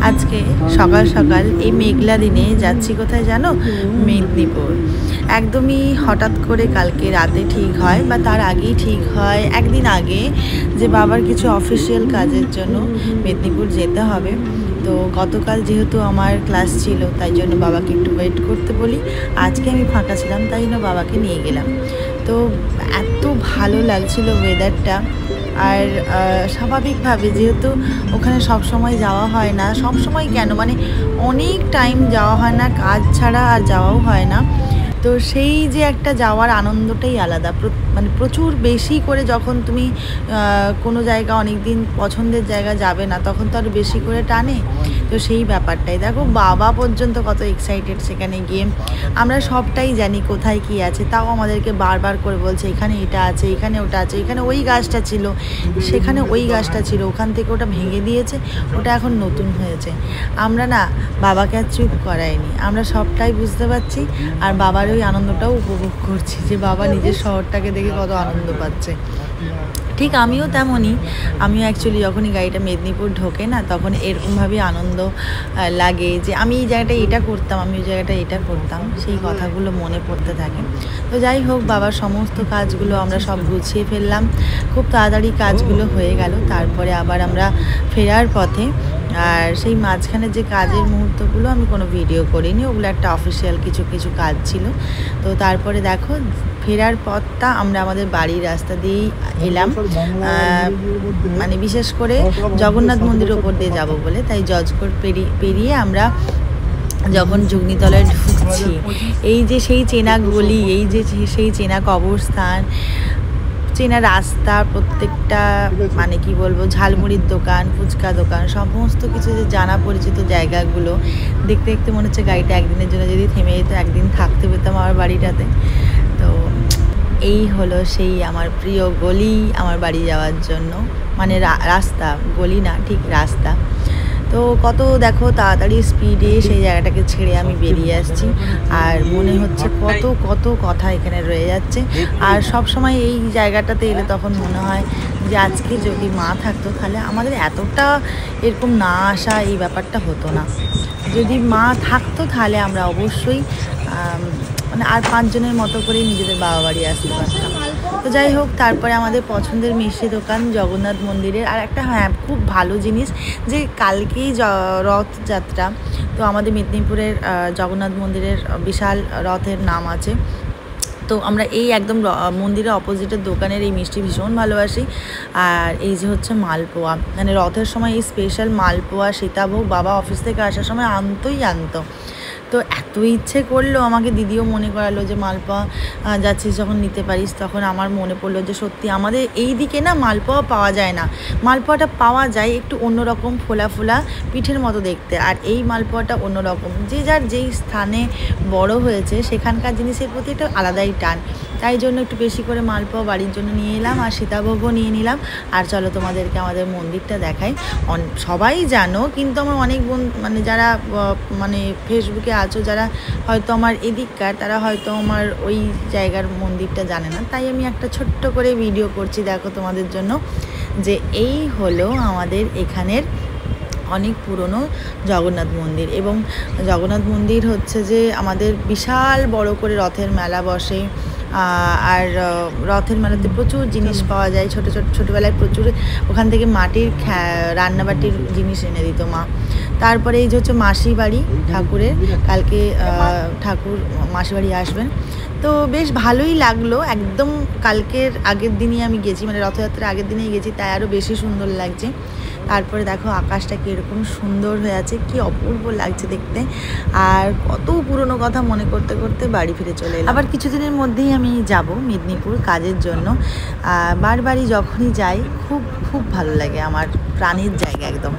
আজকে সকাল সকাল এই মেঘলা দিনে যাচ্ছি কোথায় জানো? মেদিনীপুর। একদমই হঠাৎ করে কালকে রাতে ঠিক হয় বা তার আগেই ঠিক হয়, একদিন আগে, যে বাবার কিছু অফিসিয়াল কাজের জন্য মেদিনীপুর যেতে হবে। তো গতকাল যেহেতু আমার ক্লাস ছিল, তাই জন্য বাবাকে একটু ওয়েট করতে বলি। আজকে আমি ফাঁকা ছিলাম, তাই জন্য বাবাকে নিয়ে গেলাম। তো এত ভালো লাগছিল ওয়েদারটা। আর স্বাভাবিকভাবে যেহেতু ওখানে সব সময় যাওয়া হয় না, সব সময় কেন, মানে অনেক টাইম যাওয়া হয় না, কাজ ছাড়া আর যাওয়াও হয় না। তো সেই যে একটা যাওয়ার আনন্দটাই আলাদা, মানে প্রচুর বেশি করে যখন তুমি কোনো জায়গা অনেক দিন পছন্দের জায়গা যাবে না, তখন তো আরও বেশি করে টানে। তো সেই ব্যাপারটাই দেখো, বাবা পর্যন্ত কত এক্সাইটেড সেখানে গিয়ে। আমরা সবটাই জানি কোথায় কি আছে, তাও আমাদেরকে বারবার করে বলছে এখানে এটা আছে, এখানে ওটা আছে, এখানে ওই গাছটা ছিল, সেখানে ওই গাছটা ছিল, ওখান থেকে ওটা ভেঙে দিয়েছে, ওটা এখন নতুন হয়েছে। আমরা না বাবাকে আর চুপ করাইনি, আমরা সবটাই বুঝতে পারছি। আর বাবার ওই আনন্দটাও উপভোগ করছি, যে বাবা নিজের শহরটাকে দেখে কত আনন্দ পাচ্ছে। ঠিক আমিও তেমনই। আমিও অ্যাকচুয়ালি যখনই গাড়িটা মেদিনীপুর ঢোকে না, তখন এরকমভাবেই আনন্দ লাগে যে আমি এই জায়গাটা এটা করতাম, আমি ওই জায়গাটা এটা করতাম, সেই কথাগুলো মনে পড়তে থাকে। তো যাই হোক, বাবার সমস্ত কাজগুলো আমরা সব গুছিয়ে ফেললাম, খুব তাড়াতাড়ি কাজগুলো হয়ে গেল। তারপরে আবার আমরা ফেরার পথে, আর সেই মাঝখানে যে কাজের মুহূর্তগুলো আমি কোনো ভিডিও করিনি, ওগুলো একটা অফিসিয়াল কিছু কিছু কাজ ছিল। তো তারপরে দেখো, ফেরার পথটা আমরা আমাদের বাড়ির রাস্তা দিয়েই এলাম, মানে বিশেষ করে জগন্নাথ মন্দিরের ওপর দিয়ে যাব বলে, তাই জজকোট পেরিয়ে আমরা যখন যুগনিতলায় ঢুকছি, এই যে সেই চেনা গলি, এই যে সেই চেনা কবরস্থান, চেনা রাস্তা, প্রত্যেকটা মানে কি বলবো, ঝালমুড়ির দোকান, ফুচকা দোকান, সমস্ত কিছু যে জানা পরিচিত জায়গাগুলো দেখতে দেখতে মনে হচ্ছে গাড়িটা একদিনের জন্য যদি থেমে যেত, একদিন থাকতে পেতাম আমার বাড়িটাতে। তো এই হলো সেই আমার প্রিয় গলি আমার বাড়ি যাওয়ার জন্য, মানে রাস্তা, গলি না, ঠিক রাস্তা। তো কত দেখো তাড়াতাড়ি স্পিডে সেই জায়গাটাকে ছেড়ে আমি বেরিয়ে আসছি, আর মনে হচ্ছে কত কত কথা এখানে রয়ে যাচ্ছে। আর সব সময় এই জায়গাটাতে এলে তখন মনে হয় যে আজকে যদি মা থাকতো, তাহলে আমাদের এতটা এরকম না আসা, এই ব্যাপারটা হতো না। যদি মা থাকতো তাহলে আমরা অবশ্যই মানে আর 5 জনের মতো করেই নিজেদের বাবা বাড়ি আসতে পারতাম। তো যাই হোক, তারপরে আমাদের পছন্দের মিষ্টি দোকান জগন্নাথ মন্দিরের। আর একটা হ্যাঁ, খুব ভালো জিনিস যে কালকেই রথযাত্রা, তো আমাদের মেদিনীপুরের জগন্নাথ মন্দিরের বিশাল রথের নাম আছে। তো আমরা এই একদম মন্দিরের অপোজিটের দোকানের এই মিষ্টি ভীষণ ভালোবাসি। আর এই যে হচ্ছে মালপোয়া, মানে রথের সময় এই স্পেশাল মালপোয়া, সীতাভোগ বাবা অফিস থেকে আসার সময় আনতো। তো এত ইচ্ছে করলো, আমাকে দিদিও মনে করালো যে মালপোয়া যাচ্ছিস যখন নিতে পারিস। তখন আমার মনে পড়লো যে সত্যি আমাদের এই দিকে না মালপোয়া পাওয়া যায় না। মালপোয়াটা পাওয়া যায় একটু অন্যরকম, ফোলা ফোলা পিঠের মতো দেখতে, আর এই মালপোয়াটা অন্যরকম। যে যার যেই স্থানে বড় হয়েছে সেখানকার জিনিসের প্রতি একটা আলাদাই টান। তাই জন্য একটু বেশি করে মালপোয়া বাড়ির জন্য নিয়ে এলাম, আর সীতাভোগও নিয়ে নিলাম। আর চলো তোমাদেরকে আমাদের মন্দিরটা দেখাই। সবাই জানো, কিন্তু আমার অনেক মানে যারা মানে ফেসবুকে আছো, যারা হয়তো আমার এদিককার, তারা হয়তো আমার ওই জায়গার মন্দিরটা জানে না। তাই আমি একটা ছোট্ট করে ভিডিও করছি, দেখো তোমাদের জন্য, যে এই হলো আমাদের এখানের অনেক পুরনো জগন্নাথ মন্দির। এবং জগন্নাথ মন্দির হচ্ছে যে আমাদের বিশাল বড় করে রথের মেলা বসে। আর রথের মেলাতে প্রচুর জিনিস পাওয়া যায়, ছোটোবেলায় প্রচুর ওখান থেকে মাটির রান্নাবাটির জিনিস এনে দিত মা। তারপরে এই যে হচ্ছে মাসি বাড়ি ঠাকুরের, কালকে ঠাকুর মাসি বাড়ি আসবেন। তো বেশ ভালোই লাগলো, একদম কালকের আগের দিনই আমি গেছি, মানে রথযাত্রার আগের দিনেই গেছি, তাই আরও বেশি সুন্দর লাগছে। তারপরে দেখো আকাশটা কীরকম সুন্দর হয়ে আছে, কি অপূর্ব লাগছে দেখতে। আর কত পুরনো কথা মনে করতে করতে বাড়ি ফিরে চলে এলাম। আবার কিছুদিনের মধ্যেই আমি যাব মেদিনীপুর কাজের জন্য। বারবারই যখনই যাই খুব খুব ভালো লাগে, আমার প্রাণের জায়গা একদম।